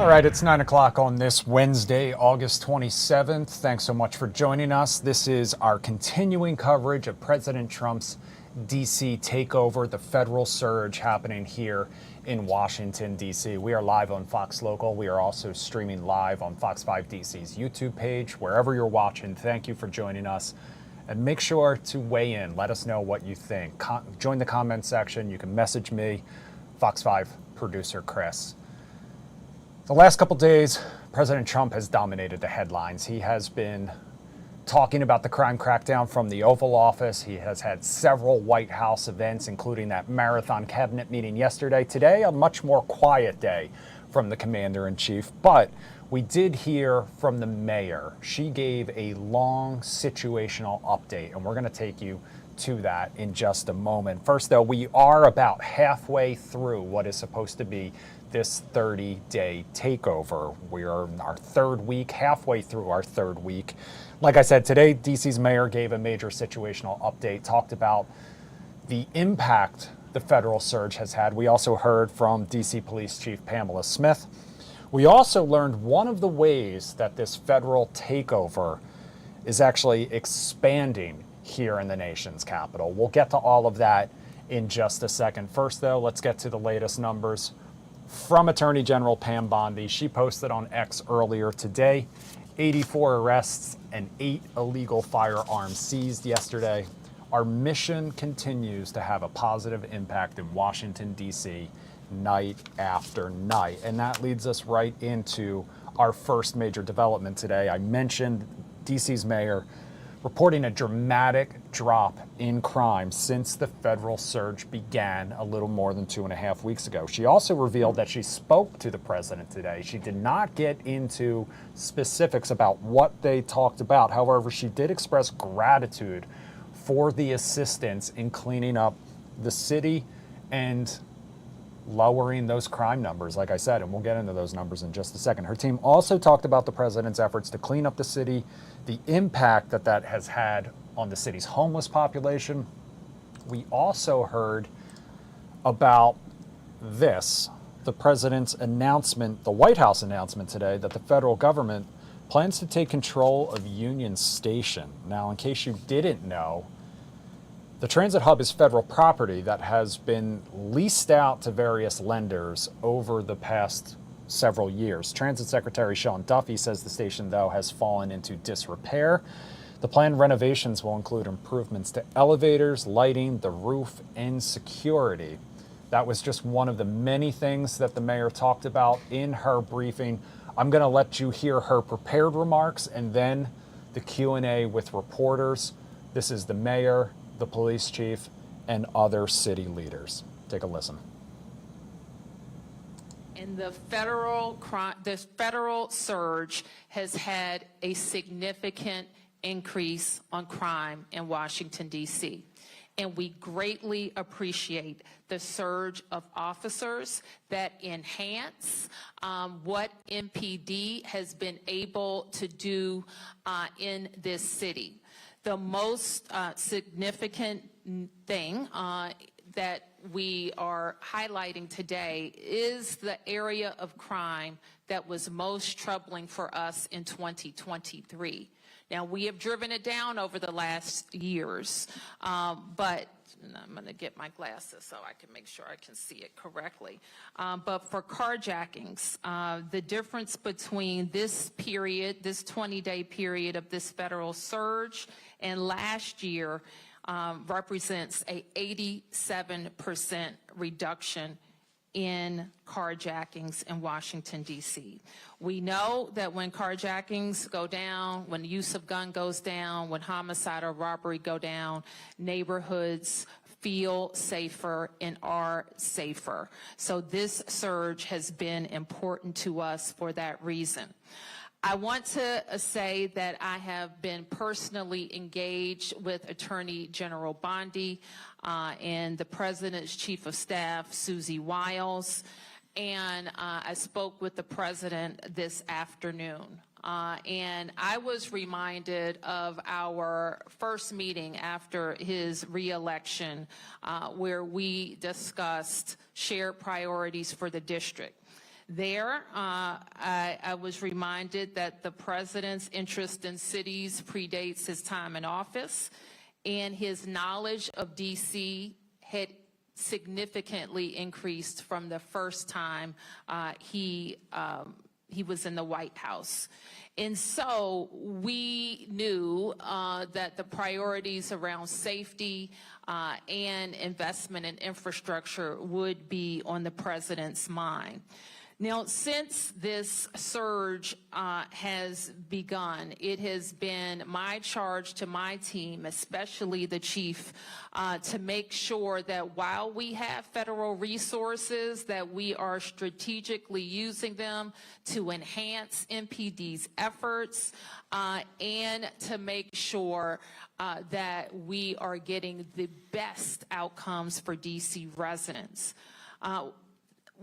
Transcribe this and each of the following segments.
All right, it's 9 o'clock on this Wednesday, August 27th. Thanks so much for joining us. This is our continuing coverage of President Trump's D.C. takeover, the federal surge happening here in Washington, D.C. We are live on Fox Local. We are also streaming live on Fox 5 DC's YouTube page. Wherever you're watching, thank you for joining us. And make sure to weigh in. Let us know what you think. Join the comment section. You can message me, Fox 5 producer Chris. The last couple days, President Trump has dominated the headlines. He has been talking about the crime crackdown from the Oval Office. He has had several White House events, including that marathon cabinet meeting yesterday. Today, a much more quiet day from the commander-in-chief. But we did hear from the mayor. She gave a long situational update, and we're going to take you to that in just a moment. First, though, we are about halfway through what is supposed to be this 30-day takeover. We are in our third week, halfway through our third week. Like I said, today, D.C.'s mayor gave a major situational update, talked about the impact the federal surge has had. We also heard from D.C. Police Chief Pamela Smith. We also learned one of the ways that this federal takeover is actually expanding here in the nation's capital. We'll get to all of that in just a second. First, though, let's get to the latest numbers from Attorney General Pam Bondi. She posted on X earlier today, 84 arrests and 8 illegal firearms seized yesterday. Our mission continues to have a positive impact in Washington, D.C., night after night. And that leads us right into our first major development today. I mentioned D.C.'s mayor reporting a dramatic drop in crime since the federal surge began a little more than 2.5 weeks ago. She also revealed that she spoke to the president today. She did not get into specifics about what they talked about. However, she did express gratitude for the assistance in cleaning up the city and lowering those crime numbers, like I said, and we'll get into those numbers in just a second. Her team also talked about the president's efforts to clean up the city, the impact that that has had on the city's homeless population. We also heard about this, the president's announcement, the White House announcement today that the federal government plans to take control of Union Station. Now, in case you didn't know, the transit hub is federal property that has been leased out to various lenders over the past several years. Transit Secretary Sean Duffy says the station, though, has fallen into disrepair. The planned renovations will include improvements to elevators, lighting, the roof, and security. That was just one of the many things that the mayor talked about in her briefing. I'm going to let you hear her prepared remarks and then the Q&A with reporters. This is the mayor, the police chief, and other city leaders. Take a listen. And the federal surge has had a significant increase on crime in Washington, D.C. And we greatly appreciate the surge of officers that enhance what MPD has been able to do in this city. The most significant thing that we are highlighting today is the area of crime that was most troubling for us in 2023. Now, we have driven it down over the last years, but I'm going to get my glasses so I can make sure I can see it correctly. But for carjackings, the difference between this period, this 20-day period of this federal surge and last year represents a 87% reduction in carjackings in Washington, D.C. We know that when carjackings go down, when the use of gun goes down, when homicide or robbery go down, neighborhoods feel safer and are safer. So this surge has been important to us for that reason. I want to say that I have been personally engaged with Attorney General Bondi and the President's Chief of Staff, Susie Wiles, and I spoke with the President this afternoon. And I was reminded of our first meeting after his re-election where we discussed shared priorities for the district. There, I was reminded that the president's interest in cities predates his time in office, and his knowledge of D.C. had significantly increased from the first time he was in the White House. And so we knew that the priorities around safety and investment in infrastructure would be on the president's mind. Now, since this surge has begun, it has been my charge to my team, especially the chief, to make sure that while we have federal resources, that we are strategically using them to enhance MPD's efforts and to make sure that we are getting the best outcomes for DC residents.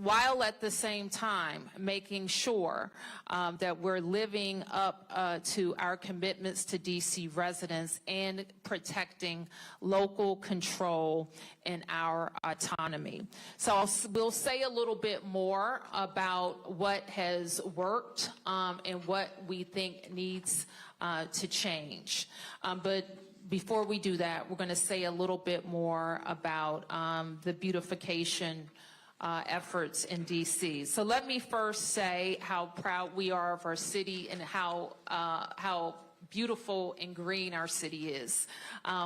While at the same time making sure that we're living up to our commitments to DC residents and protecting local control and our autonomy. So we'll say a little bit more about what has worked and what we think needs to change. But before we do that, we're going to say a little bit more about the beautification efforts in DC. So let me first say how proud we are of our city and how beautiful and green our city is.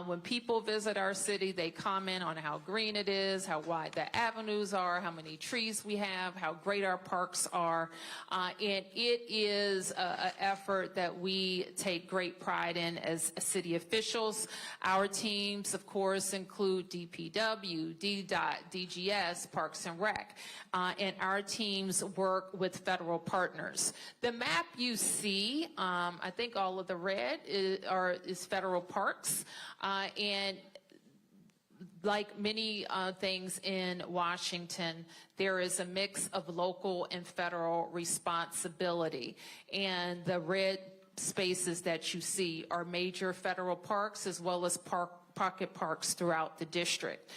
When people visit our city, they comment on how green it is, how wide the avenues are, how many trees we have, how great our parks are. And it is an effort that we take great pride in as city officials. Our teams, of course, include DPW, DDOT, DGS, Parks and Rec, and our teams work with federal partners. The map you see, I think all of the red is federal parks, and like many things in Washington, there is a mix of local and federal responsibility, and the red spaces that you see are major federal parks as well as pocket parks throughout the district.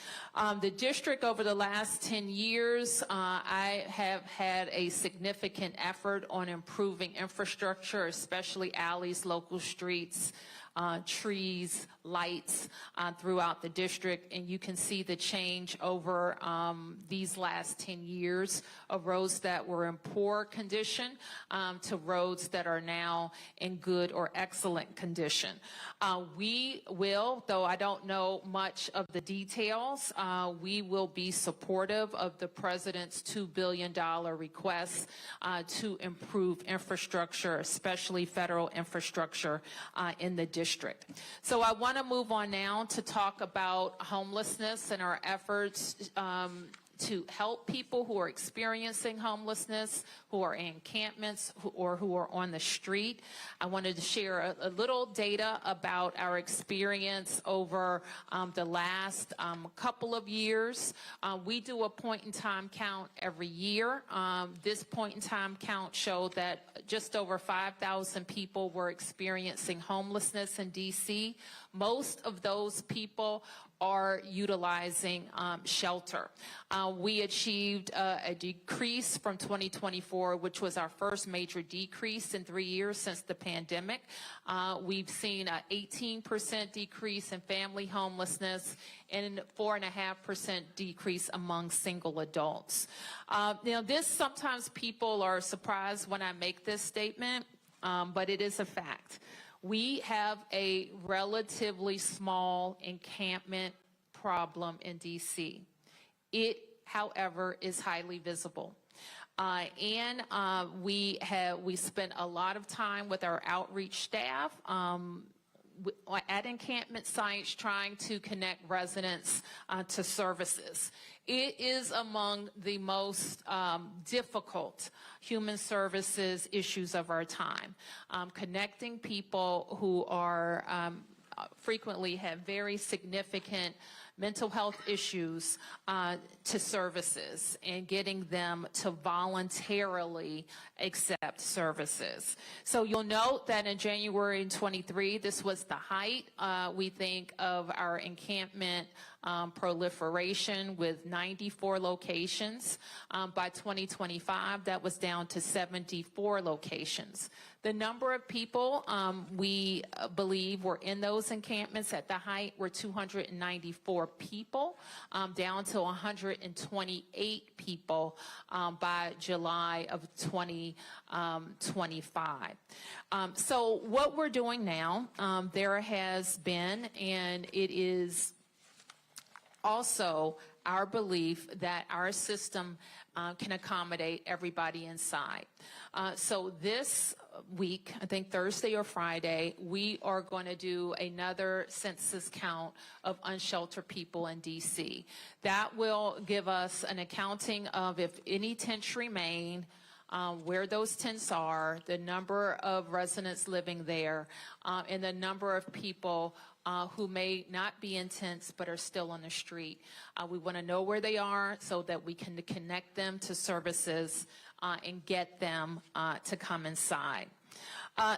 The district over the last 10 years, I have had a significant effort on improving infrastructure, especially alleys, local streets, trees, lights throughout the district, and you can see the change over these last 10 years of roads that were in poor condition to roads that are now in good or excellent condition. We will, though I don't know much of the details, we will be supportive of the president's $2 billion request to improve infrastructure, especially federal infrastructure in the district. So I want to move on now to talk about homelessness and our efforts to help people who are experiencing homelessness, who are in encampments, or who are on the street. I wanted to share a little data about our experience over the last couple of years. We do a point-in-time count every year. This point-in-time count showed that just over 5,000 people were experiencing homelessness in D.C. Most of those people are utilizing shelter. We achieved a decrease from 2024, which was our first major decrease in 3 years since the pandemic. We've seen an 18% decrease in family homelessness and 4.5% decrease among single adults. Now, sometimes people are surprised when I make this statement, but it is a fact. We have a relatively small encampment problem in D.C. It, however, is highly visible. And we spent a lot of time with our outreach staff at encampment sites trying to connect residents to services. It is among the most difficult human services issues of our time. Connecting people who are frequently have very significant mental health issues to services and getting them to voluntarily accept services. So you'll note that in January 23, this was the height, we think, of our encampment proliferation with 94 locations. By 2025, that was down to 74 locations. The number of people we believe were in those encampments at the height were 294 people, down to 128 people by July of 2025. So what we're doing now, there has been, and it is also our belief that our system can accommodate everybody inside. So this week, I think Thursday or Friday, we are going to do another census count of unsheltered people in DC. That will give us an accounting of if any tents remain, where those tents are, the number of residents living there, and the number of people who may not be in tents but are still on the street. We want to know where they are so that we can connect them to services and get them to come inside.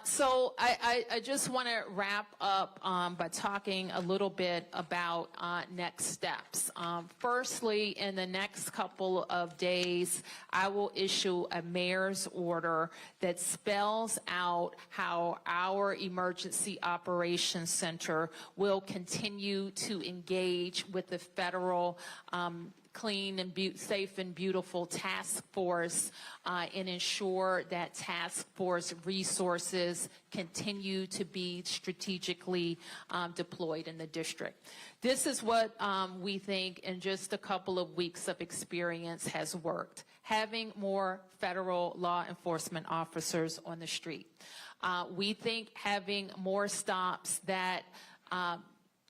So I just want to wrap up by talking a little bit about next steps. Firstly, in the next couple of days, I will issue a mayor's order that spells out how our Emergency Operations Center will continue to engage with the federal Clean and Safe and Beautiful Task Force and ensure that task force resources continue to be strategically deployed in the district. This is what we think in just a couple of weeks of experience has worked. Having more federal law enforcement officers on the street. We think having more stops that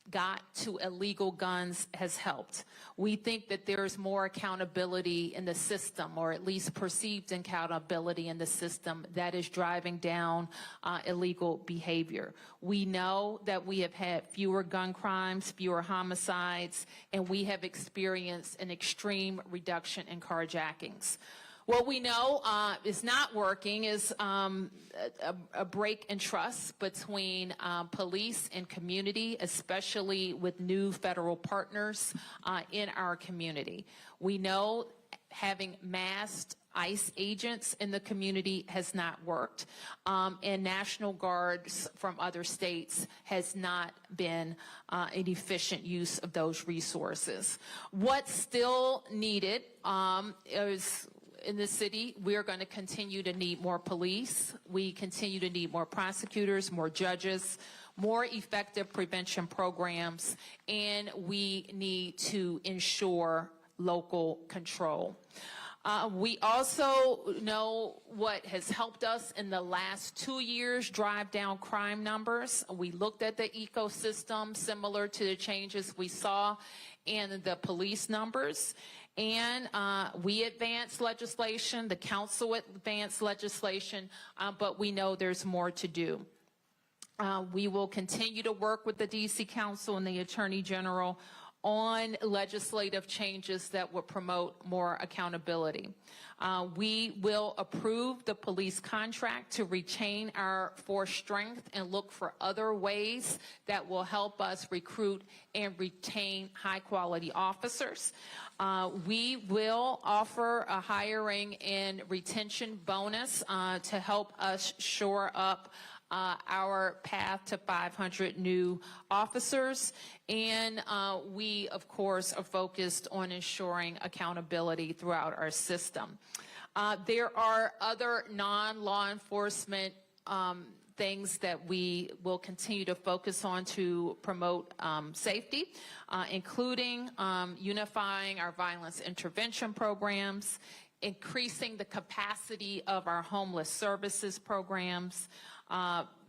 got to illegal guns has helped. We think that there's more accountability in the system, or at least perceived accountability in the system, that is driving down illegal behavior. We know that we have had fewer gun crimes, fewer homicides, and we have experienced an extreme reduction in carjackings. What we know is not working is a break in trust between police and community, especially with new federal partners in our community. We know having masked ICE agents in the community has not worked, and National Guards from other states has not been an efficient use of those resources. What's still needed is, in the city, we are going to continue to need more police. We continue to need more prosecutors, more judges, more effective prevention programs, and we need to ensure local control. We also know what has helped us in the last 2 years drive down crime numbers. We looked at the ecosystem similar to the changes we saw in the police numbers. And we advanced legislation, the council advanced legislation, but we know there's more to do. We will continue to work with the DC Council and the Attorney General on legislative changes that will promote more accountability. We will approve the police contract to retain our force strength and look for other ways that will help us recruit and retain high-quality officers. We will offer a hiring and retention bonus to help us shore up our path to 500 new officers. And we, of course, are focused on ensuring accountability throughout our system. There are other non-law enforcement things that we will continue to focus on to promote safety, including unifying our violence intervention programs, increasing the capacity of our homeless services programs,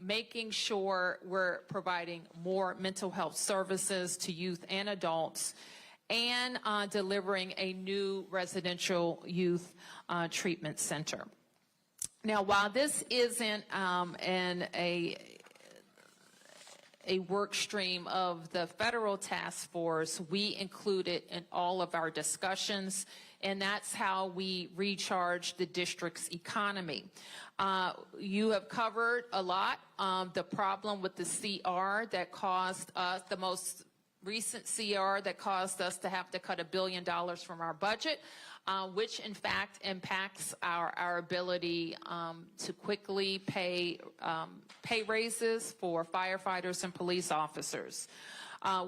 making sure we're providing more mental health services to youth and adults, and delivering a new residential youth treatment center. Now, while this isn't a work stream of the federal task force, we include it in all of our discussions, and that's how we recharge the district's economy. You have covered a lot the problem with the CR that caused us, the most recent CR that caused us to have to cut $1 billion from our budget, which in fact impacts our ability to quickly pay raises for firefighters and police officers.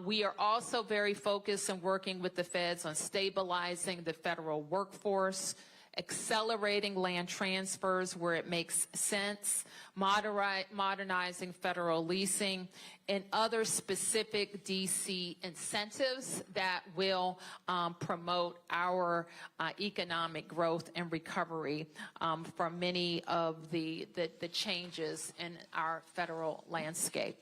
We are also very focused and working with the feds on stabilizing the federal workforce, accelerating land transfers where it makes sense, modernizing federal leasing, and other specific DC incentives that will promote our economic growth and recovery from many of the changes in our federal landscape.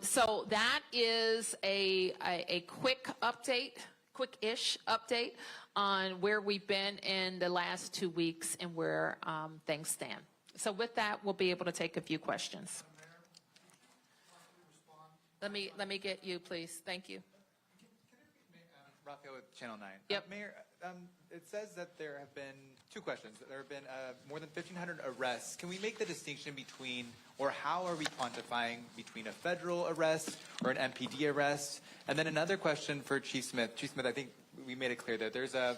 So that is a quick update, quick-ish update on where we've been in the last 2 weeks and where things stand. So with that, we'll be able to take a few questions. Let me get you, please. Thank you. Raphael with Channel 9. Yep. Mayor, it says that there have been 2 questions. There have been more than 1,500 arrests. Can we make the distinction between, or how are we quantifying between a federal arrest or an MPD arrest? And then another question for Chief Smith. Chief Smith, I think we made it clear that there's a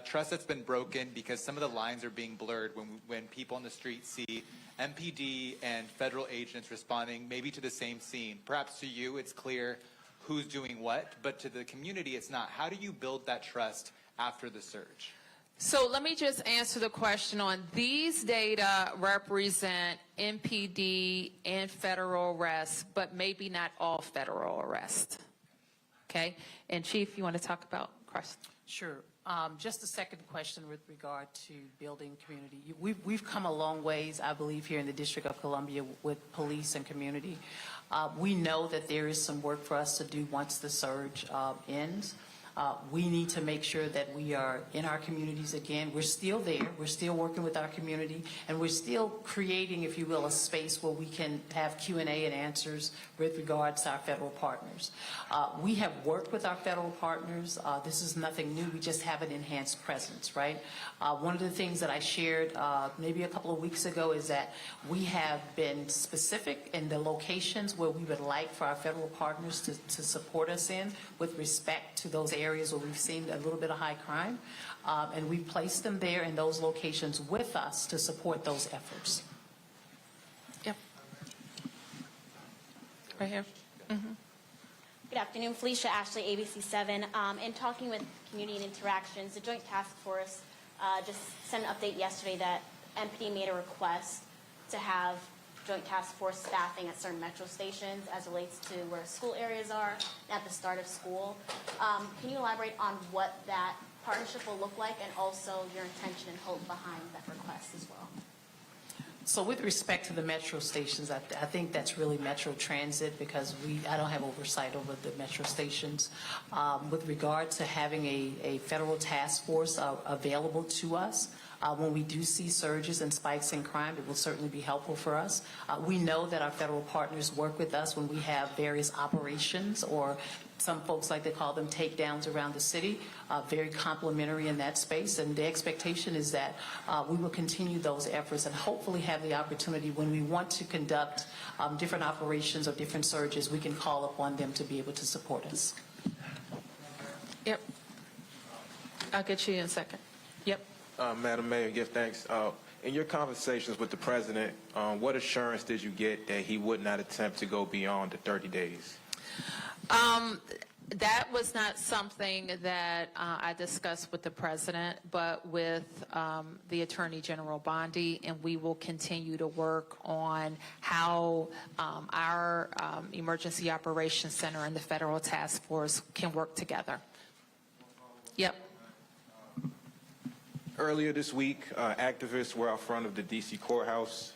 trust that's been broken because some of the lines are being blurred when people on the street see MPD and federal agents responding maybe to the same scene. Perhaps to you it's clear who's doing what, but to the community it's not. How do you build that trust after the surge? So let me just answer the question on these data represent MPD and federal arrests, but maybe not all federal arrests. Okay? And Chief, you want to talk about Crest? Sure. Just a second question with regard to building community. We've come a long ways, I believe, here in the District of Columbia with police and community. We know that there is some work for us to do once the surge ends. We need to make sure that we are in our communities again. We're still there. We're still working with our community, and we're still creating, if you will, a space where we can have Q&A and answers with regards to our federal partners. We have worked with our federal partners. This is nothing new. We just have an enhanced presence, right? One of the things that I shared maybe a couple of weeks ago is that we have been specific in the locations where we would like for our federal partners to support us in with respect to those areas where we've seen a little bit of high crime, and we've placed them there in those locations with us to support those efforts. Yep. Right here. Mm-hmm. Good afternoon, Felicia Ashley, ABC7. In talking with Community and Interactions, the Joint Task Force just sent an update yesterday that MPD made a request to have Joint Task Force staffing at certain metro stations as relates to where school areas are at the start of school. Can you elaborate on what that partnership will look like and also your intention and hope behind that request as well? So with respect to the metro stations, I think that's really Metro Transit because I don't have oversight over the metro stations. With regard to having a federal task force available to us, when we do see surges and spikes in crime, it will certainly be helpful for us. We know that our federal partners work with us when we have various operations, or some folks like to call them takedowns around the city, very complementary in that space. And the expectation is that we will continue those efforts and hopefully have the opportunity when we want to conduct different operations or different surges, we can call upon them to be able to support us. Yep. I'll get you in a second. Yep. Madam Mayor, give thanks. In your conversations with the president, what assurance did you get that he would not attempt to go beyond the 30 days? That was not something that I discussed with the president, but with the Attorney General Bondi, and we will continue to work on how our Emergency Operations Center and the Federal Task Force can work together. Yep. Earlier this week, activists were out front of the D.C. courthouse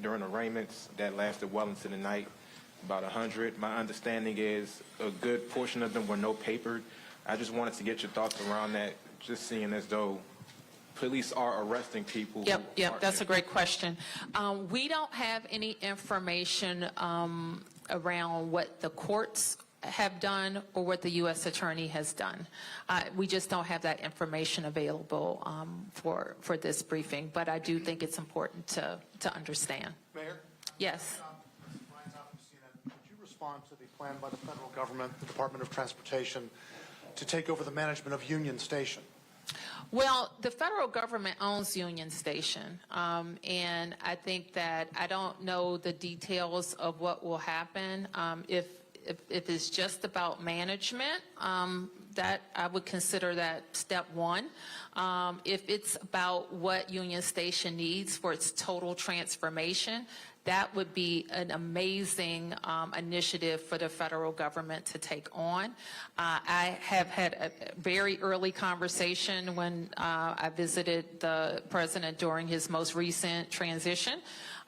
during arraignments that lasted well into the night, about 100. My understanding is a good portion of them were no papered. I just wanted to get your thoughts around that, just seeing as though police are arresting people. Yep, that's a great question. We don't have any information around what the courts have done or what the U.S. Attorney has done. We just don't have that information available for this briefing, but I do think it's important to understand. Mayor? Yes. Could you respond to the plan by the federal government, the Department of Transportation, to take over the management of Union Station? Well, the federal government owns Union Station, and I think that I don't know the details of what will happen. If it's just about management, that I would consider that step one. If it's about what Union Station needs for its total transformation, that would be an amazing initiative for the federal government to take on. I have had a very early conversation when I visited the president during his most recent transition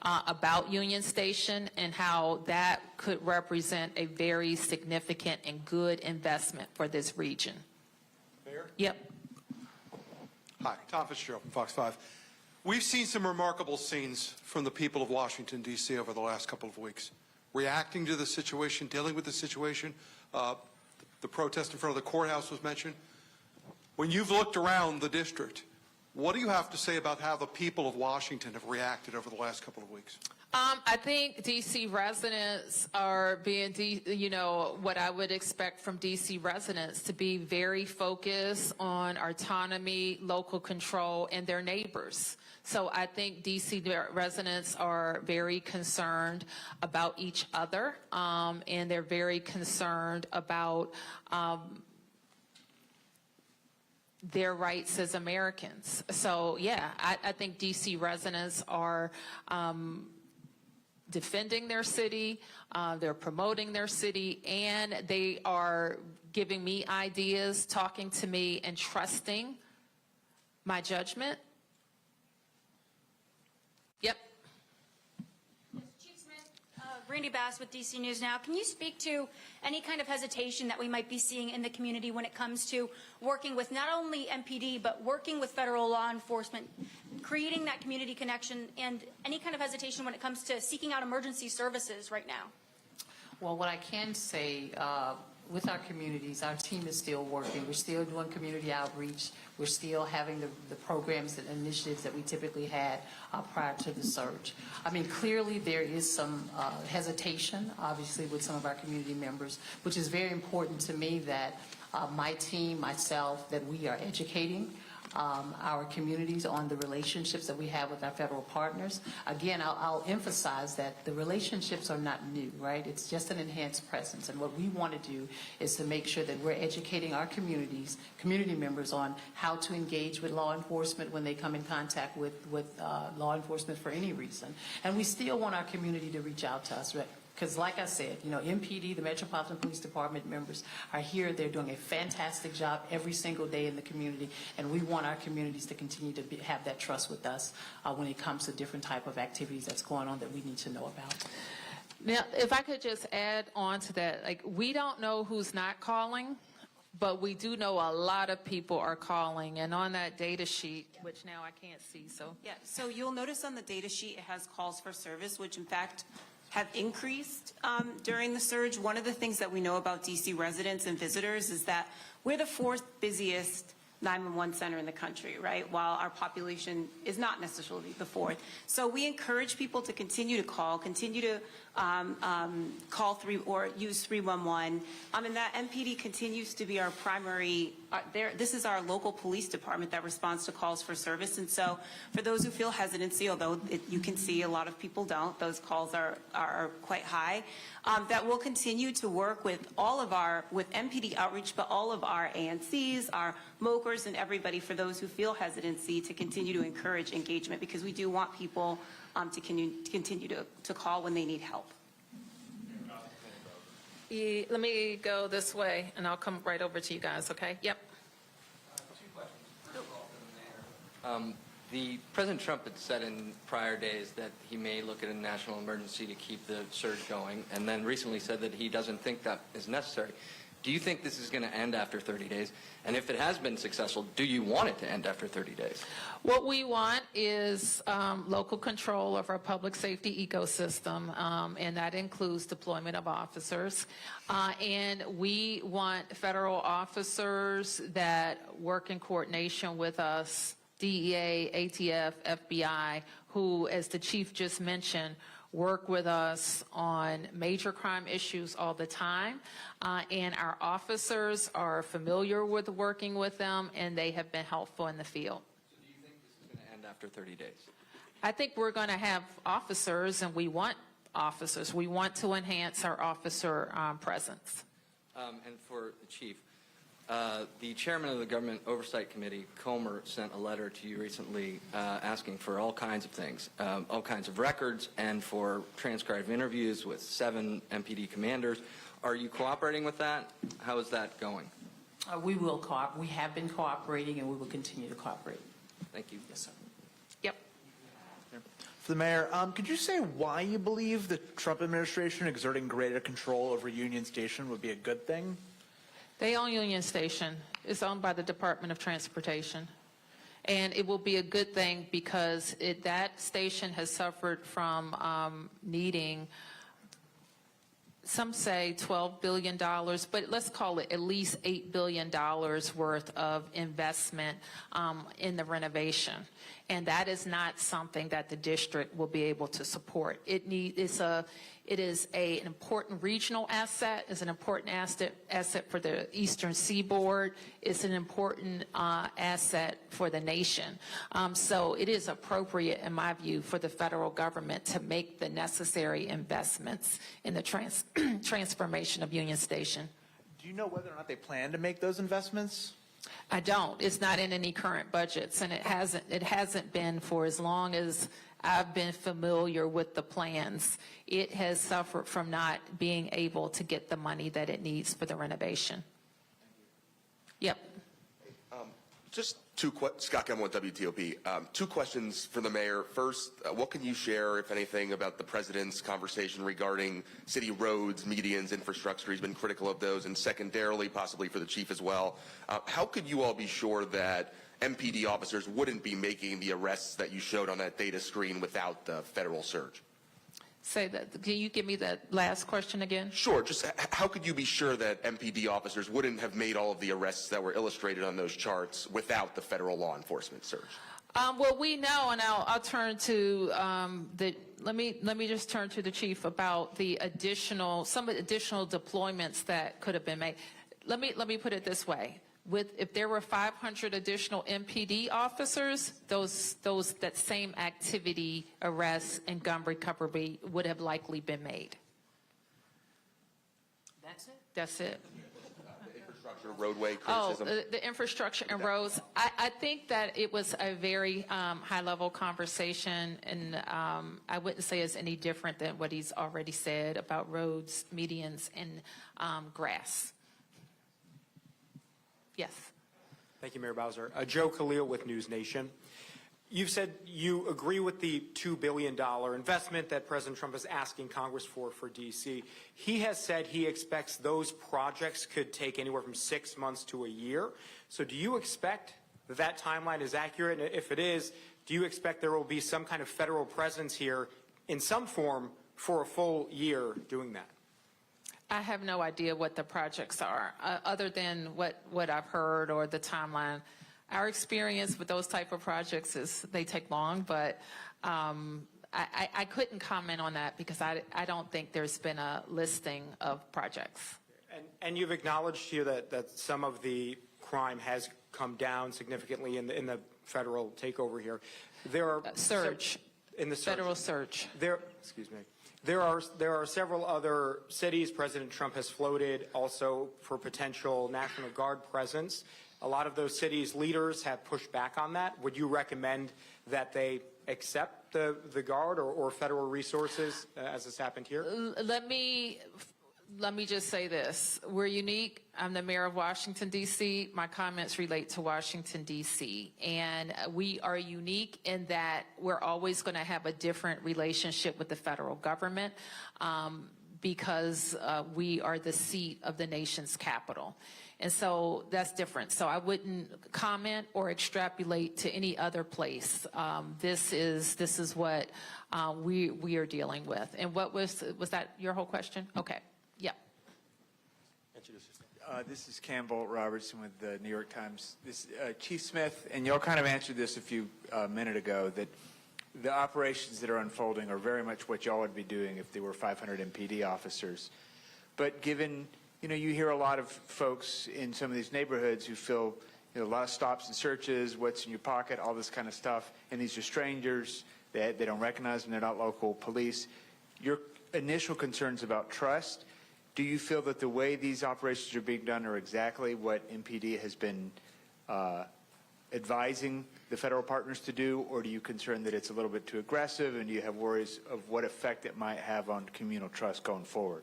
about Union Station and how that could represent a very significant and good investment for this region. Mayor? Yep. Hi, Tom Fitzgerald from Fox 5. We've seen some remarkable scenes from the people of Washington, D.C. over the last couple of weeks, reacting to the situation, dealing with the situation. The protest in front of the courthouse was mentioned. When you've looked around the district, what do you have to say about how the people of Washington have reacted over the last couple of weeks? I think D.C. residents are being, what I would expect from D.C. residents to be very focused on autonomy, local control, and their neighbors. So I think D.C. residents are very concerned about each other, and they're very concerned about their rights as Americans. So, yeah, I think D.C. residents are defending their city, they're promoting their city, and they are giving me ideas, talking to me, and trusting my judgment. Yep. Chief Smith, Randy Bass with DC News Now. Can you speak to any kind of hesitation that we might be seeing in the community when it comes to working with not only MPD, but working with federal law enforcement, creating that community connection, and any kind of hesitation when it comes to seeking out emergency services right now? Well, what I can say, with our communities, our team is still working. We're still doing community outreach. We're still having the programs and initiatives that we typically had prior to the surge. I mean, clearly there is some hesitation, obviously, with some of our community members, which is very important to me that my team, myself, that we are educating our communities on the relationships that we have with our federal partners. Again, I'll emphasize that the relationships are not new, right? It's just an enhanced presence. And what we want to do is to make sure that we're educating our community members on how to engage with law enforcement when they come in contact with law enforcement for any reason. And we still want our community to reach out to us, right? Because like I said, MPD, the Metropolitan Police Department members are here. They're doing a fantastic job every single day in the community, and we want our communities to continue to have that trust with us when it comes to different type of activities that's going on that we need to know about. Now, if I could just add on to that, like, we don't know who's not calling, but we do know a lot of people are calling. And on that data sheet, which now I can't see, so. Yeah, so you'll notice on the data sheet it has calls for service, which in fact have increased during the surge. One of the things that we know about DC residents and visitors is that we're the fourth busiest 911 center in the country, right? While our population is not necessarily the fourth. So we encourage people to continue to call, continue to call or use 311. And that MPD continues to be our primary, this is our local police department that responds to calls for service. And so for those who feel hesitancy, although you can see a lot of people don't, those calls are quite high, that we'll continue to work with with MPD outreach, but all of our ANCs, our MOCRs, and everybody, for those who feel hesitancy, to continue to encourage engagement, because we do want people to continue to call when they need help. Let me go this way, and I'll come right over to you guys, okay? Yep. President Trump had said in prior days that he may look at a national emergency to keep the surge going, and then recently said that he doesn't think that is necessary. Do you think this is going to end after 30 days? And if it has been successful, do you want it to end after 30 days? What we want is local control of our public safety ecosystem, and that includes deployment of officers. And we want federal officers that work in coordination with us, DEA, ATF, FBI, who, as the chief just mentioned, work with us on major crime issues all the time, and our officers are familiar with working with them, and they have been helpful in the field. So do you think this is going to end after 30 days? I think we're going to have officers, and we want officers. We want to enhance our officer presence. And for the chief, the chairman of the Government Oversight Committee, Comer, sent a letter to you recently asking for all kinds of things, all kinds of records, and for transcribed interviews with 7 MPD commanders. Are you cooperating with that? How is that going? We will we have been cooperating, and we will continue to cooperate. Thank you. Yes, sir. Yep. For the mayor, could you say why you believe the Trump administration exerting greater control over Union Station would be a good thing? They own Union Station. It's owned by the Department of Transportation. And it will be a good thing because that station has suffered from needing, some say $12 billion, but let's call it at least $8 billion worth of investment in the renovation. And that is not something that the district will be able to support. It is an important regional asset. It's an important asset for the Eastern Seaboard. It's an important asset for the nation. So it is appropriate, in my view, for the federal government to make the necessary investments in the transformation of Union Station. Do you know whether or not they plan to make those investments? I don't. It's not in any current budgets, and it hasn't been for as long as I've been familiar with the plans. It has suffered from not being able to get the money that it needs for the renovation. Yep. Just Scott Gemmell with WTOP. 2 questions for the mayor. First, what can you share, if anything, about the president's conversation regarding city roads, medians, infrastructure? He's been critical of those. And secondarily, possibly for the chief as well, how could you all be sure that MPD officers wouldn't be making the arrests that you showed on that data screen without the federal surge? Say that. Can you give me that last question again? Sure. Just how could you be sure that MPD officers wouldn't have made all of the arrests that were illustrated on those charts without the federal law enforcement surge? Well, we know, and I'll turn to let me just turn to the chief about some additional deployments that could have been made. Let me put it this way. If there were 500 additional MPD officers, that same activity, arrests, and gun recovery would have likely been made. That's it? That's it. The infrastructure, roadway criticism. The infrastructure and roads. I think that it was a very high-level conversation, and I wouldn't say it's any different than what he's already said about roads, medians, and grass. Yes. Thank you, Mayor Bowser. Joe Khalil with News Nation. You've said you agree with the $2 billion investment that President Trump is asking Congress for D.C. He has said he expects those projects could take anywhere from 6 months to a year. So do you expect that timeline is accurate? And if it is, do you expect there will be some kind of federal presence here in some form for a full year doing that? I have no idea what the projects are, other than what I've heard or the timeline. Our experience with those type of projects is they take long, but I couldn't comment on that because I don't think there's been a listing of projects. And you've acknowledged here that some of the crime has come down significantly in the federal takeover here. There are surge in the surge. Federal surge. Excuse me. There are several other cities President Trump has floated also for potential National Guard presence. A lot of those cities' leaders have pushed back on that. Would you recommend that they accept the Guard or federal resources as has happened here? Let me just say this. We're unique. I'm the mayor of Washington, D.C. My comments relate to Washington, D.C. And we are unique in that we're always going to have a different relationship with the federal government. because we are the seat of the nation's capital. And so that's different. So I wouldn't comment or extrapolate to any other place. This is what we are dealing with. And what was that your whole question? Okay. Yeah. This is Campbell Robertson with the New York Times. Chief Smith, and y'all kind of answered this a few minute ago, that the operations that are unfolding are very much what y'all would be doing if there were 500 MPD officers. But given, you hear a lot of folks in some of these neighborhoods who feel, a lot of stops and searches, what's in your pocket, all this kind of stuff, and these are strangers, they don't recognize them, they're not local police. Your initial concerns about trust, do you feel that the way these operations are being done are exactly what MPD has been advising the federal partners to do, or do you concern that it's a little bit too aggressive, and do you have worries of what effect it might have on communal trust going forward?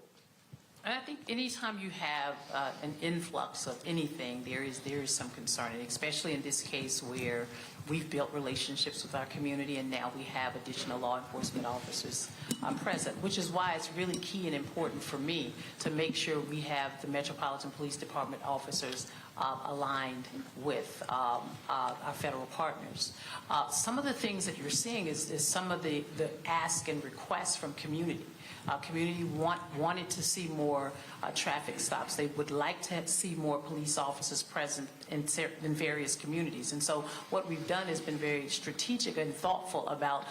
And I think anytime you have an influx of anything, there is some concern, and especially in this case where we've built relationships with our community and now we have additional law enforcement officers present, which is why it's really key and important for me to make sure we have the Metropolitan Police Department officers aligned with our federal partners. Some of the things that you're seeing is some of the ask and requests from community. Community wanted to see more traffic stops. They would like to see more police officers present in various communities. And so what we've done has been very strategic and thoughtful about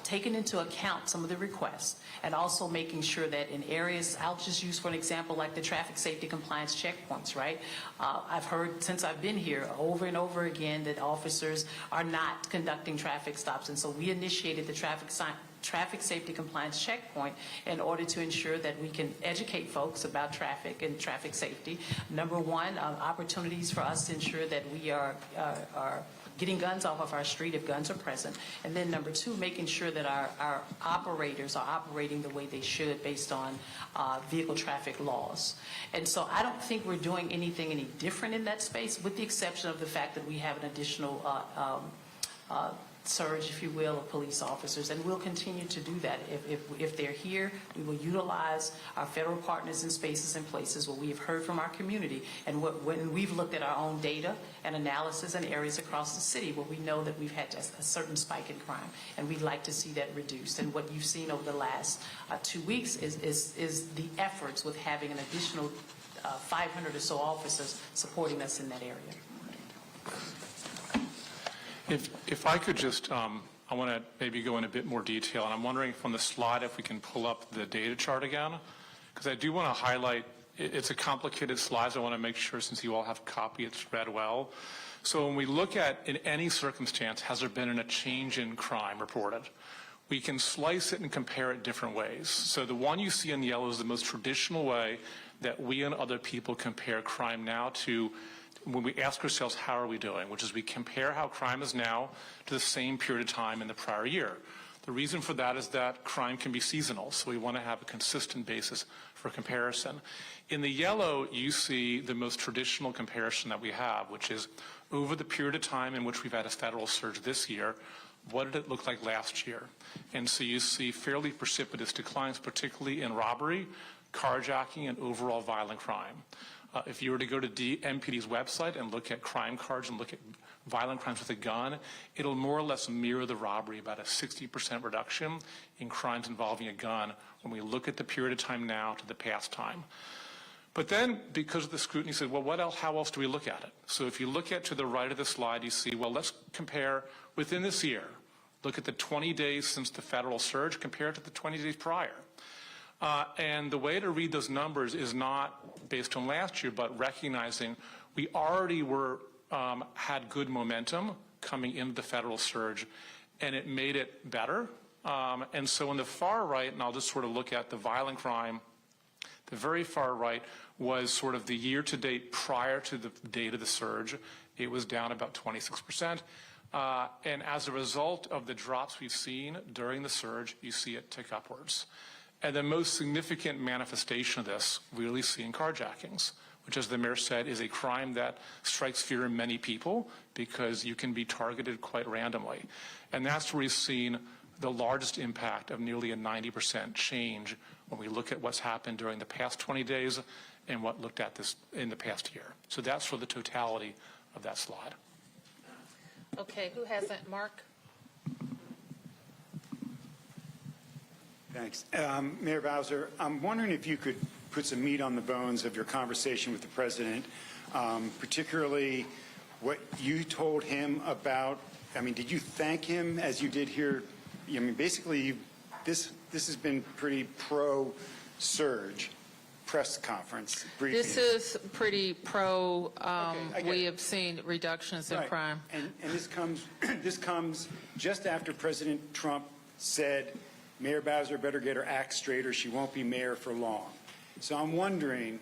taking into account some of the requests and also making sure that in areas, I'll just use for an example like the traffic safety compliance checkpoints, right? I've heard since I've been here over and over again that officers are not conducting traffic stops. And so we initiated the traffic safety compliance checkpoint in order to ensure that we can educate folks about traffic and traffic safety. Number one, opportunities for us to ensure that we are getting guns off of our street if guns are present. And then number two, making sure that our operators are operating the way they should based on vehicle traffic laws. And so I don't think we're doing anything any different in that space, with the exception of the fact that we have an additional surge, if you will, of police officers, and we'll continue to do that. If they're here, we will utilize our federal partners in spaces and places where we have heard from our community, and when we've looked at our own data and analysis in areas across the city where we know that we've had a certain spike in crime, and we'd like to see that reduced. And what you've seen over the last 2 weeks is the efforts with having an additional 500 or so officers supporting us in that area. If I could just, I want to maybe go in a bit more detail, and I'm wondering from the slide if we can pull up the data chart again, because I do want to highlight, it's a complicated slide, so I want to make sure, since you all have a copy, it's read well. So when we look at, in any circumstance, has there been a change in crime reported? We can slice it and compare it different ways. So the one you see in yellow is the most traditional way that we and other people compare crime now to when we ask ourselves, how are we doing? Which is we compare how crime is now to the same period of time in the prior year. The reason for that is that crime can be seasonal, so we want to have a consistent basis for comparison. In the yellow, you see the most traditional comparison that we have, which is over the period of time in which we've had a federal surge this year, what did it look like last year? And so you see fairly precipitous declines, particularly in robbery, carjacking, and overall violent crime. If you were to go to MPD's website and look at crime cards and look at violent crimes with a gun, it'll more or less mirror the robbery, about a 60% reduction in crimes involving a gun when we look at the period of time now to the past time. But then, because of the scrutiny, said, well, what else? How else do we look at it? So if you look at to the right of the slide, you see, well, let's compare within this year. Look at the 20 days since the federal surge compared to the 20 days prior. And the way to read those numbers is not based on last year, but recognizing we already had good momentum coming into the federal surge, and it made it better. And so on the far right, and I'll just sort of look at the violent crime, the very far right was sort of the year-to-date prior to the date of the surge. It was down about 26%. And as a result of the drops we've seen during the surge, you see it tick upwards. And the most significant manifestation of this we really see in carjackings, which, as the mayor said, is a crime that strikes fear in many people because you can be targeted quite randomly. And that's where we've seen the largest impact of nearly a 90% change when we look at what's happened during the past 20 days and what looked at this in the past year. So that's for the totality of that slide. Okay, who hasn't? Mark? Thanks. Mayor Bowser, I'm wondering if you could put some meat on the bones of your conversation with the president, particularly what you told him about, I mean, did you thank him as you did here? I mean, basically, this has been pretty pro-surge press conference briefing. This is pretty pro, we have seen reductions in Right. crime. And this comes just after President Trump said, Mayor Bowser better get her act straight or she won't be mayor for long. So I'm wondering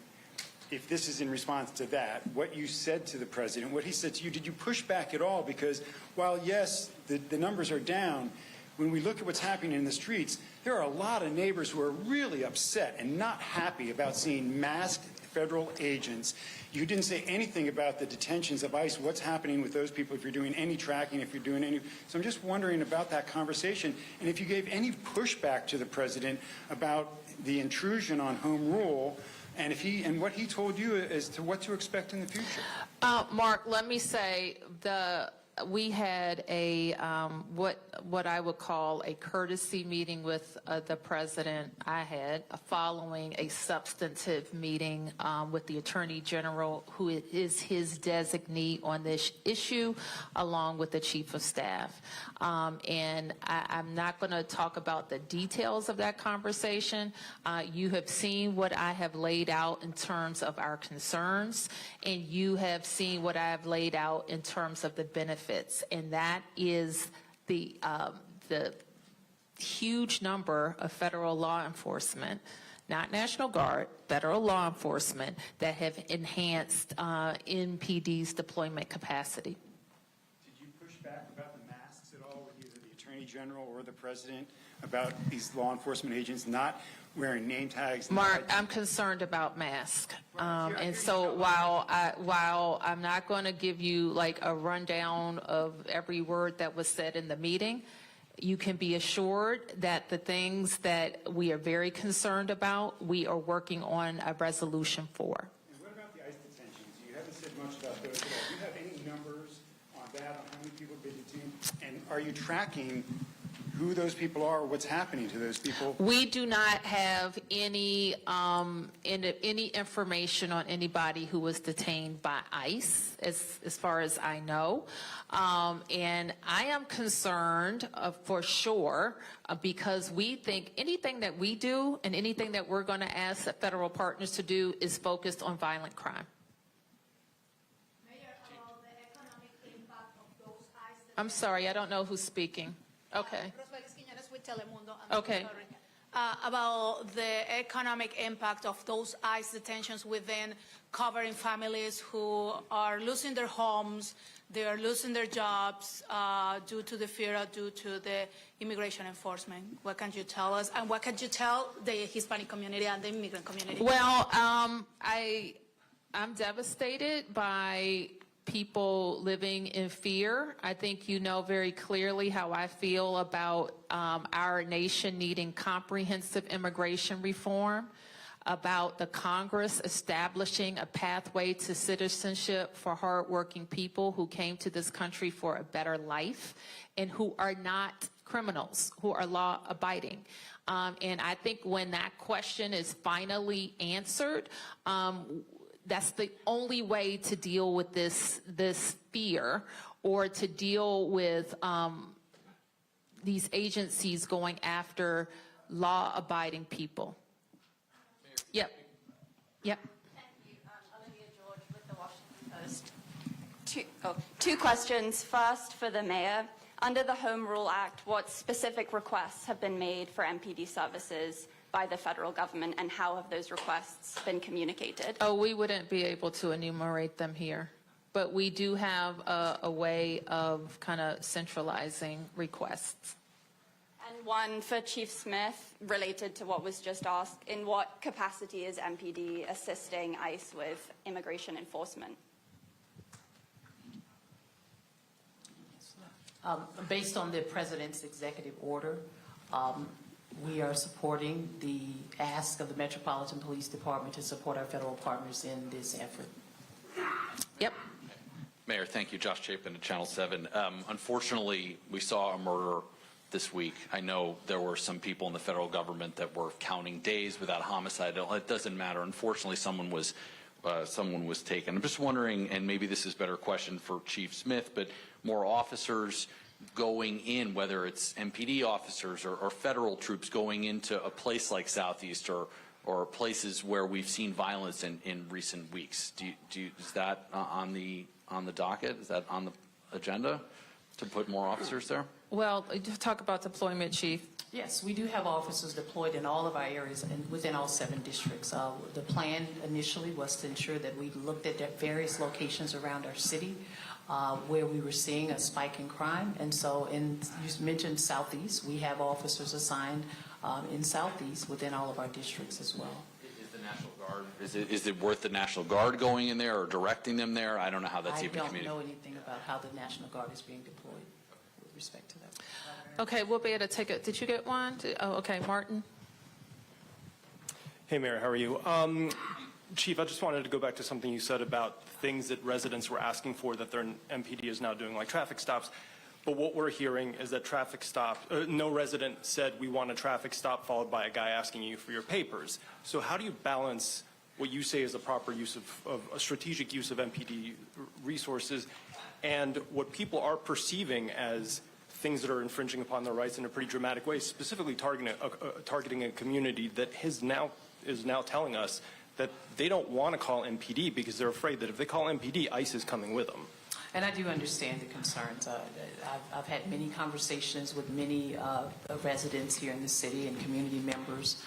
if this is in response to that, what you said to the president, what he said to you, did you push back at all? Because while, yes, the numbers are down, when we look at what's happening in the streets, there are a lot of neighbors who are really upset and not happy about seeing masked federal agents. You didn't say anything about the detentions of ICE, what's happening with those people, if you're doing any tracking, if you're doing any. So I'm just wondering about that conversation, and if you gave any pushback to the president about the intrusion on home rule, and and what he told you as to what to expect in the future. Mark, let me say we had a what I would call a courtesy meeting with the president. I had following a substantive meeting with the Attorney General, who is his designee on this issue, along with the Chief of Staff. And I'm not going to talk about the details of that conversation. You have seen what I have laid out in terms of our concerns, and you have seen what I have laid out in terms of the benefits. And that is the huge number of federal law enforcement, not National Guard, federal law enforcement, that have enhanced NPD's deployment capacity. Did you push back about the masks at all with either the Attorney General or the President about these law enforcement agents not wearing name tags? Mark, I'm concerned about masks. And so while I'm not going to give you like a rundown of every word that was said in the meeting, you can be assured that the things that we are very concerned about, we are working on a resolution for. And what about the ICE detentions? You haven't said much about those at all. Do you have any numbers on that, on how many people have been detained? And are you tracking who those people are, what's happening to those people? We do not have any information on anybody who was detained by ICE, as far as I know. And I am concerned for sure because we think anything that we do and anything that we're going to ask the federal partners to do is focused on violent crime. I'm sorry, I don't know who's speaking. Okay. Okay. About the economic impact of those ICE detentions within covering families who are losing their homes, they are losing their jobs due to the fear, due to the immigration enforcement. What can you tell us? And what can you tell the Hispanic community and the immigrant community? Well, I'm devastated by people living in fear. I think you know very clearly how I feel about our nation needing comprehensive immigration reform, about the Congress establishing a pathway to citizenship for hardworking people who came to this country for a better life and who are not criminals, who are law-abiding. And I think when that question is finally answered, that's the only way to deal with this fear, or to deal with these agencies going after law-abiding people. Yep. Thank you. Olivia George with the Washington Post. Two questions. First, for the mayor. Under the Home Rule Act, what specific requests have been made for MPD services by the federal government, and how have those requests been communicated? Oh, we wouldn't be able to enumerate them here, but we do have a way of kind of centralizing requests. And one for Chief Smith, related to what was just asked. In what capacity is MPD assisting ICE with immigration enforcement? Based on the president's executive order, we are supporting the ask of the Metropolitan Police Department to support our federal partners in this effort. Yep. Mayor, thank you. Josh Chapin at Channel 7. Unfortunately, we saw a murder this week. I know there were some people in the federal government that were counting days without homicide. It doesn't matter. Unfortunately, someone was taken. I'm just wondering, and maybe this is a better question for Chief Smith, but more officers going in, whether it's MPD officers or federal troops going into a place like Southeast or places where we've seen violence in recent weeks. Is that on the docket? Is that on the agenda to put more officers there? Well, talk about deployment, Chief. Yes, we do have officers deployed in all of our areas and within all 7 districts. The plan initially was to ensure that we looked at various locations around our city where we were seeing a spike in crime. And so you mentioned Southeast. We have officers assigned in Southeast within all of our districts as well. Is the National Guard, is it worth the National Guard going in there or directing them there? I don't know how that's even communicated. I don't know anything about how the National Guard is being deployed with respect to that. Okay, we'll be able to take it. Did you get one? Oh, okay, Martin. Hey, Mayor, how are you? Chief, I just wanted to go back to something you said about things that residents were asking for that their MPD is now doing, like traffic stops. But what we're hearing is that traffic stop, no resident said we want a traffic stop followed by a guy asking you for your papers. So how do you balance what you say is a proper use of a strategic use of MPD resources and what people are perceiving as things that are infringing upon their rights in a pretty dramatic way, specifically targeting a community that is now telling us that they don't want to call MPD because they're afraid that if they call MPD, ICE is coming with them. And I do understand the concerns. I've had many conversations with many residents here in the city and community members.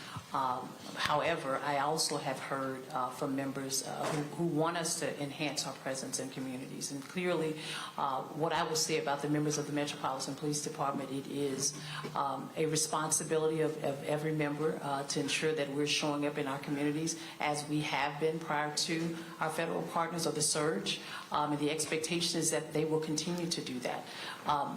However, I also have heard from members who want us to enhance our presence in communities. And clearly, what I will say about the members of the Metropolitan Police Department, it is a responsibility of every member to ensure that we're showing up in our communities as we have been prior to our federal partners or the surge. And the expectation is that they will continue to do that.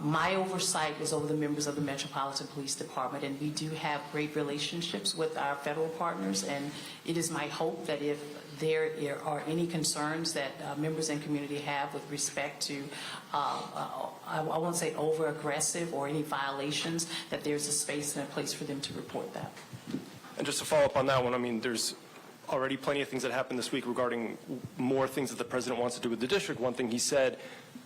My oversight is over the members of the Metropolitan Police Department, and we do have great relationships with our federal partners, and it is my hope that if there are any concerns that members and community have with respect to, I won't say over-aggressive or any violations, that there's a space and a place for them to report that. And just to follow up on that one, I mean, there's already plenty of things that happened this week regarding more things that the president wants to do with the district. One thing he said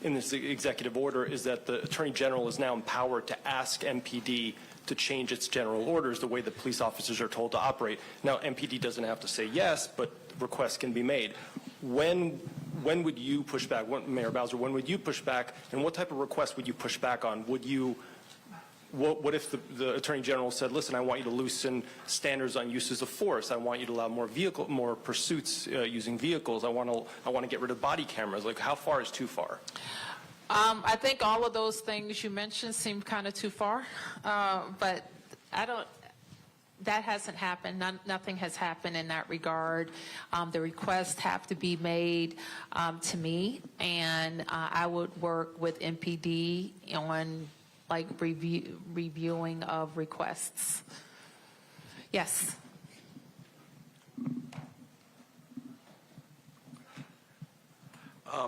in this executive order is that the Attorney General is now empowered to ask MPD to change its general orders the way that police officers are told to operate. Now, MPD doesn't have to say yes, but requests can be made. When would you push back? Mayor Bowser, when would you push back, and what type of request would you push back on? Would you What if the Attorney General said, listen, I want you to loosen standards on uses of force. I want you to allow more pursuits using vehicles. I want to get rid of body cameras. Like, how far is too far? I think all of those things you mentioned seem kind of too far, but that hasn't happened. Nothing has happened in that regard. The requests have to be made to me, and I would work with MPD on reviewing of requests. Yes.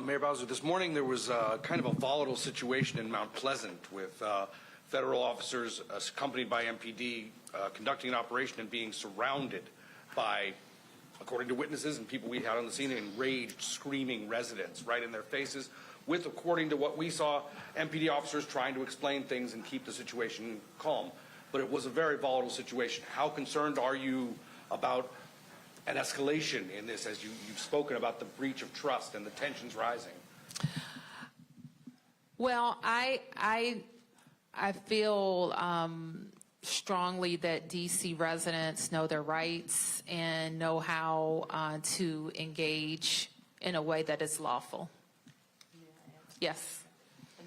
Mayor Bowser, this morning there was kind of a volatile situation in Mount Pleasant with federal officers accompanied by MPD conducting an operation and being surrounded by, according to witnesses and people we had on the scene, enraged, screaming residents right in their faces with, according to what we saw, MPD officers trying to explain things and keep the situation calm. But it was a very volatile situation. How concerned are you about an escalation in this, as you've spoken about the breach of trust and the tensions rising? Well, I feel strongly that DC residents know their rights and know how to engage in a way that is lawful. Yes.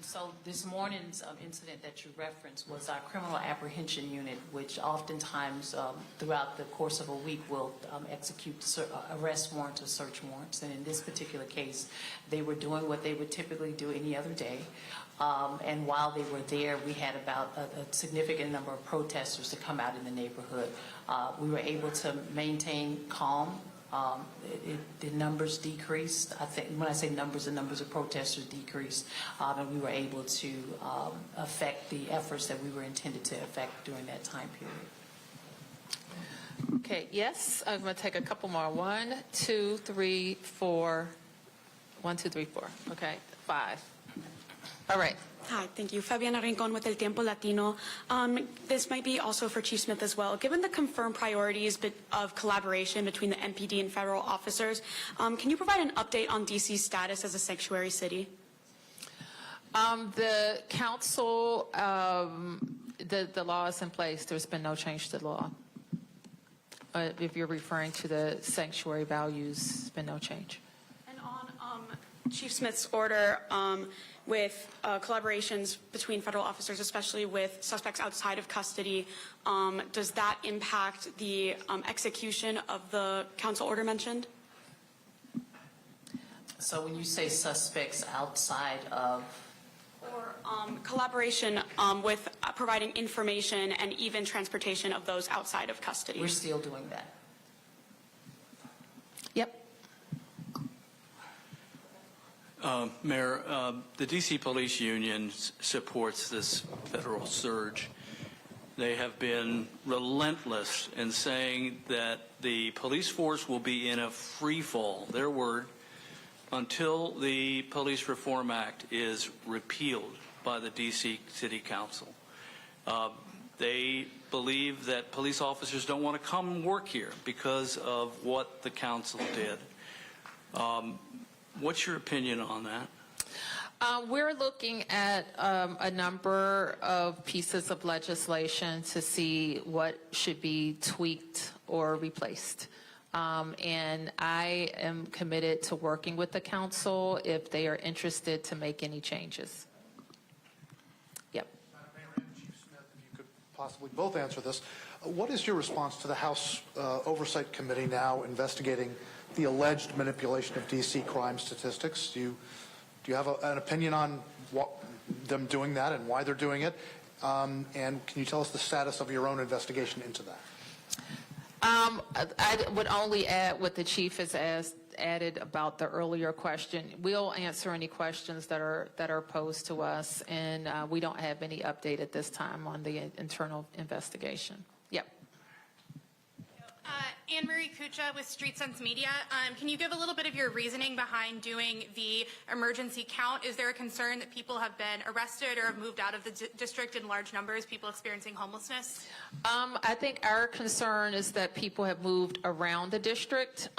So this morning's incident that you referenced was our criminal apprehension unit, which oftentimes throughout the course of a week will execute arrest warrants or search warrants. And in this particular case, they were doing what they would typically do any other day. And while they were there, we had about a significant number of protesters to come out in the neighborhood. We were able to maintain calm. The numbers decreased. I think when I say numbers, the numbers of protesters decreased, and we were able to affect the efforts that we were intended to affect during that time period. Okay, yes, I'm going to take a couple more. 1, 2, 3, 4. 1, 2, 3, 4. Okay, 5. All right. Hi, thank you. Fabiana Rincon with El Tiempo Latino. This might be also for Chief Smith as well. Given the confirmed priorities of collaboration between the MPD and federal officers, can you provide an update on DC's status as a sanctuary city? The council, the law is in place. There's been no change to the law. If you're referring to the sanctuary values, there's been no change. And on Chief Smith's order, with collaborations between federal officers, especially with suspects outside of custody, does that impact the execution of the council order mentioned? So when you say suspects outside of? Or collaboration with providing information and even transportation of those outside of custody? We're still doing that. Yep. Mayor, the D.C. Police Union supports this federal surge. They have been relentless in saying that the police force will be in a free fall, their word, until the Police Reform Act is repealed by the D.C. City Council. They believe that police officers don't want to come work here because of what the council did. What's your opinion on that? We're looking at a number of pieces of legislation to see what should be tweaked or replaced. And I am committed to working with the council if they are interested to make any changes. Yep. Madam Mayor and Chief Smith, if you could possibly both answer this. What is your response to the House Oversight Committee now investigating the alleged manipulation of D.C. crime statistics? Do you have an opinion on them doing that and why they're doing it? And can you tell us the status of your own investigation into that? I would only add what the chief has added about the earlier question. We'll answer any questions that are posed to us, and we don't have any update at this time on the internal investigation. Yep. Anne-Marie Kucha with Street Sense Media. Can you give a little bit of your reasoning behind doing the emergency count? Is there a concern that people have been arrested or have moved out of the district in large numbers, people experiencing homelessness? I think our concern is that people have moved around the district.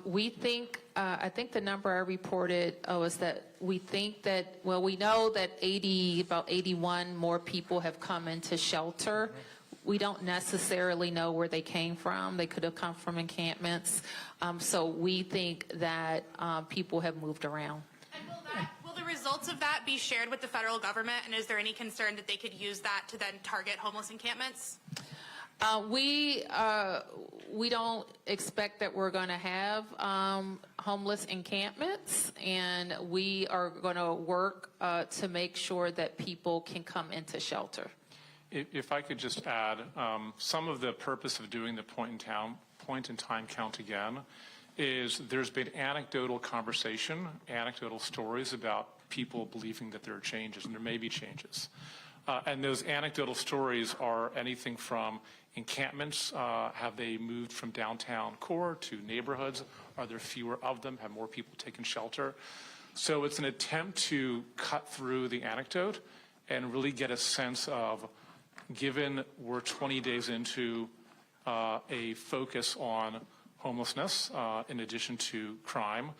We think, I think the number I reported was that we think that, well, we know that about 81 more people have come into shelter. We don't necessarily know where they came from. They could have come from encampments. So we think that people have moved around. And will the results of that be shared with the federal government? And is there any concern that they could use that to then target homeless encampments? We don't expect that we're going to have homeless encampments, and we are going to work to make sure that people can come into shelter. If I could just add, some of the purpose of doing the point in time count again is there's been anecdotal conversation, anecdotal stories about people believing that there are changes, and there may be changes. And those anecdotal stories are anything from encampments. Have they moved from downtown core to neighborhoods? Are there fewer of them? Have more people taken shelter? So it's an attempt to cut through the anecdote and really get a sense of, given we're 20 days into a focus on homelessness in addition to crime,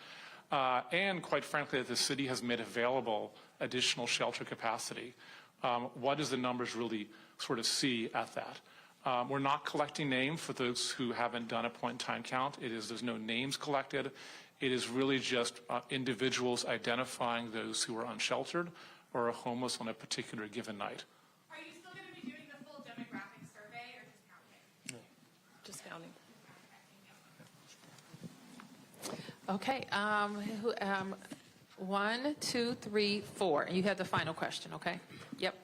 and quite frankly that the city has made available additional shelter capacity, what does the numbers really sort of see at that? We're not collecting names for those who haven't done a point in time count. There's no names collected. It is really just individuals identifying those who are unsheltered, or are homeless on a particular given night. Are you still going to be doing the full demographic survey or just counting? Just counting. Okay. 1, 2, 3, 4. You have the final question, okay? Yep.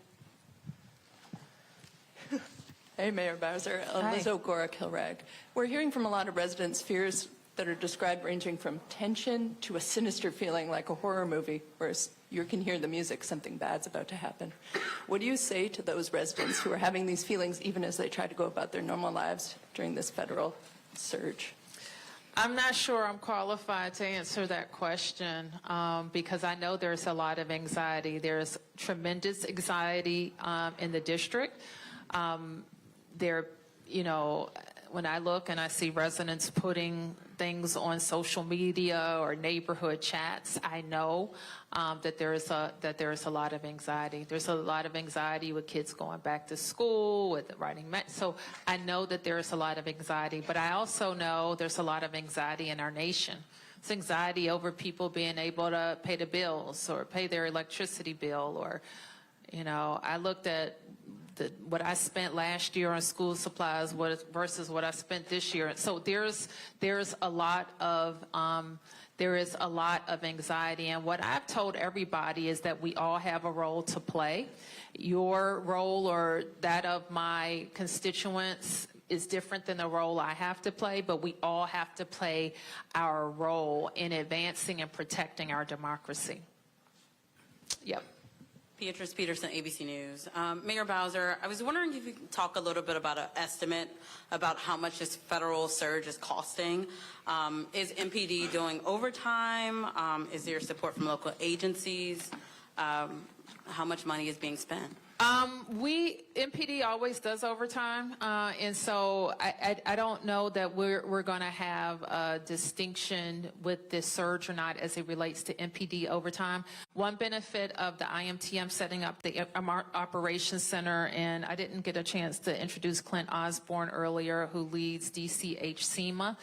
Hey, Mayor Bowser. Hi. Liz O'Gora, Kilrag. We're hearing from a lot of residents fears that are described ranging from tension to a sinister feeling like a horror movie, whereas you can hear the music, something bad's about to happen. What do you say to those residents who are having these feelings even as they try to go about their normal lives during this federal surge? I'm not sure I'm qualified to answer that question because I know there's a lot of anxiety. There's tremendous anxiety in the district. When I look and I see residents putting things on social media or neighborhood chats, I know that there is a lot of anxiety. There's a lot of anxiety with kids going back to school, with writing. So I know that there is a lot of anxiety, but I also know there's a lot of anxiety in our nation. It's anxiety over people being able to pay the bills or pay their electricity bill, or, I looked at what I spent last year on school supplies versus what I spent this year. So there's a lot of anxiety, and what I've told everybody is that we all have a role to play. Your role or that of my constituents is different than the role I have to play, but we all have to play our role in advancing and protecting our democracy. Yep. Beatrice Peterson, ABC News. Mayor Bowser, I was wondering if you could talk a little bit about an estimate about how much this federal surge is costing. Is MPD doing overtime? Is there support from local agencies? How much money is being spent? MPD always does overtime, and so I don't know that we're going to have a distinction with this surge or not as it relates to MPD overtime. One benefit of the IMTM setting up the Operations Center, and I didn't get a chance to introduce Clint Osborne earlier, who leads DCH-SEMA,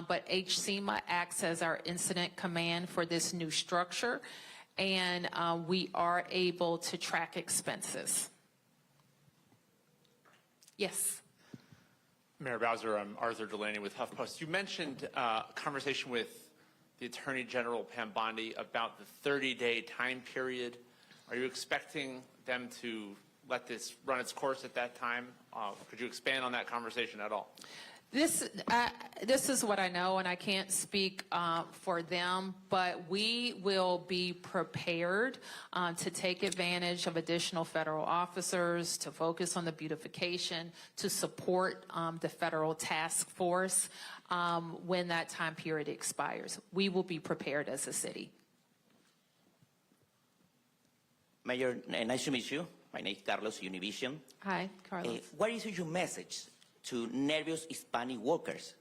but HSEMA acts as our incident command for this new structure. And we are able to track expenses. Yes. Mayor Bowser, I'm Arthur Delaney with HuffPost. You mentioned a conversation with the Attorney General Pam Bondi about the 30-day time period. Are you expecting them to let this run its course at that time? Could you expand on that conversation at all? This is what I know, and I can't speak for them, but we will be prepared to take advantage of additional federal officers, to focus on the beautification, to support the federal task force when that time period expires. We will be prepared as a city. Mayor, nice to meet you. My name is Carlos, Univision. Hi, Carlos. What is your message to nervous Hispanic workers?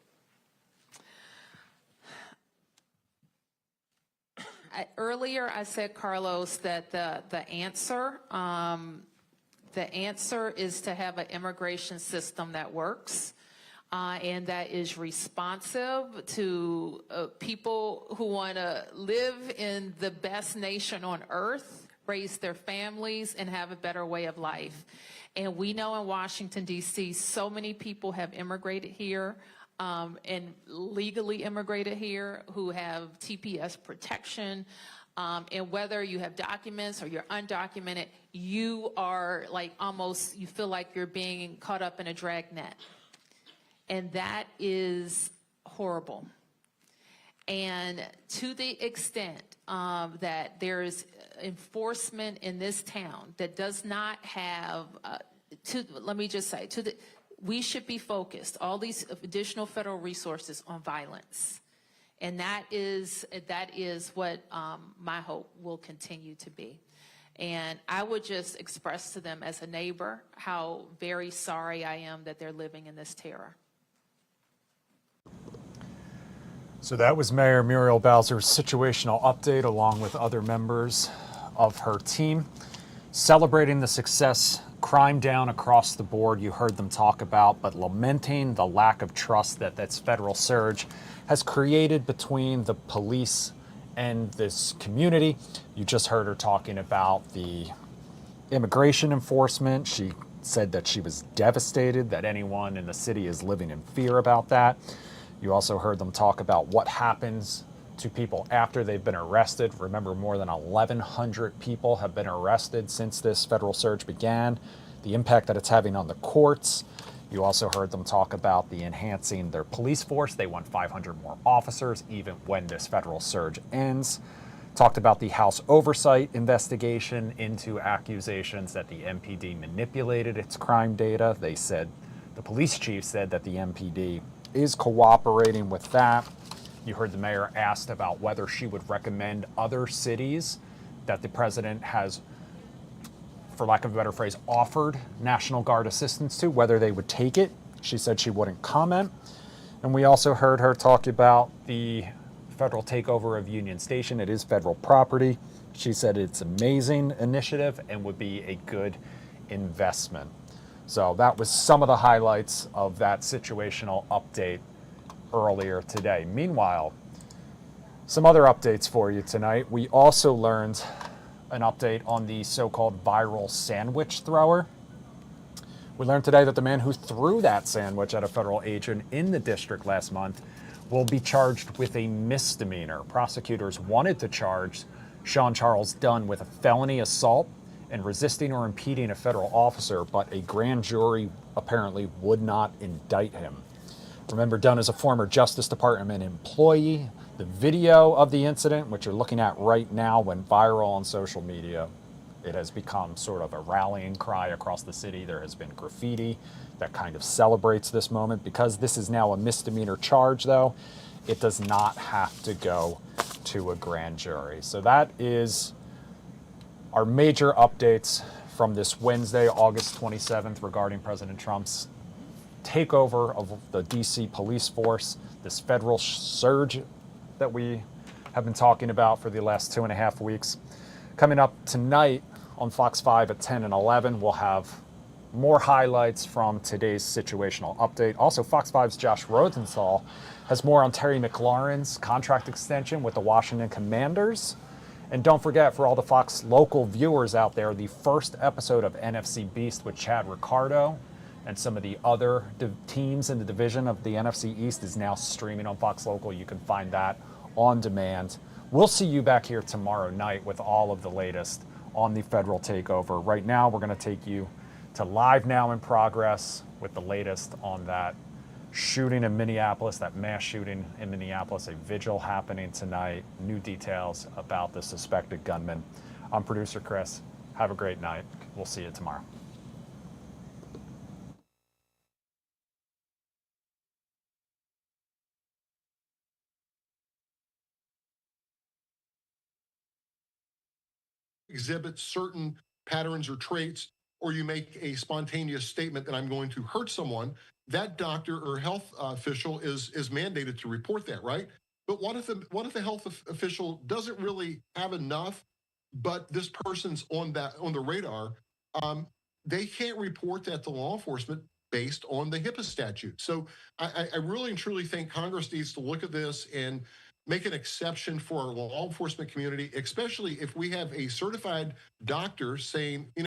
Earlier, I said, Carlos, that the answer is to have an immigration system that works and that is responsive to people who want to live in the best nation on earth, raise their families, and have a better way of life. And we know in Washington, D.C., so many people have immigrated here and legally immigrated here who have TPS protection. And whether you have documents or you're undocumented, you are like almost, you feel like you're being caught up in a dragnet. And that is horrible. And to the extent that there is enforcement in this town that does not have, let me just say, we should be focused, all these additional federal resources, on violence. And that is what my hope will continue to be. And I would just express to them as a neighbor how very sorry I am that they're living in this terror. So that was Mayor Muriel Bowser's situational update along with other members of her team. Celebrating the success, crime down across the board, you heard them talk about, but lamenting the lack of trust that this federal surge has created between the police end this community. You just heard her talking about the immigration enforcement. She said that she was devastated that anyone in the city is living in fear about that. You also heard them talk about what happens to people after they've been arrested. Remember, more than 1,100 people have been arrested since this federal surge began, the impact that it's having on the courts. You also heard them talk about the enhancing their police force. They want 500 more officers even when this federal surge ends. Talked about the House oversight investigation into accusations that the MPD manipulated its crime data. They said, the police chief said that the MPD is cooperating with that. You heard the mayor asked about whether she would recommend other cities that the president has, for lack of a better phrase, offered National Guard assistance to, whether they would take it. She said she wouldn't comment. And we also heard her talk about the federal takeover of Union Station. It is federal property. She said it's an amazing initiative and would be a good investment. So that was some of the highlights of that situational update earlier today. Meanwhile, some other updates for you tonight. We also learned an update on the so-called viral sandwich thrower. We learned today that the man who threw that sandwich at a federal agent in the district last month will be charged with a misdemeanor. Prosecutors wanted to charge Sean Charles Dunn with a felony assault and resisting or impeding a federal officer, but a grand jury apparently would not indict him. Remember, Dunn is a former Justice Department employee. The video of the incident, which you're looking at right now, went viral on social media. It has become sort of a rallying cry across the city. There has been graffiti that kind of celebrates this moment. Because this is now a misdemeanor charge, though, it does not have to go to a grand jury. So that is our major updates from this Wednesday, August 27th, regarding President Trump's takeover of the DC police force, this federal surge that we have been talking about for the last 2.5 weeks. Coming up tonight on Fox 5 at 10 and 11, we'll have more highlights from today's situational update. Also, Fox 5's Josh Rosenthal has more on Terry McLaurin's contract extension with the Washington Commanders. And don't forget, for all the Fox local viewers out there, the first episode of NFC Beast with Chad Ricardo and some of the other teams in the division of the NFC East is now streaming on Fox Local. You can find that on demand. We'll see you back here tomorrow night with all of the latest on the federal takeover. Right now, we're going to take you to Live Now in Progress with the latest on that shooting in Minneapolis, that mass shooting in Minneapolis, a vigil happening tonight, new details about the suspected gunman. I'm producer Chris. Have a great night. We'll see you tomorrow. Exhibit certain patterns or traits, or you make a spontaneous statement that I'm going to hurt someone, that doctor or health official is mandated to report that, right? But what if the health official doesn't really have enough, but this person's on the radar? They can't report that to law enforcement based on the HIPAA statute. So I really and truly think Congress needs to look at this and make an exception for our law enforcement community, especially if we have a certified doctor saying,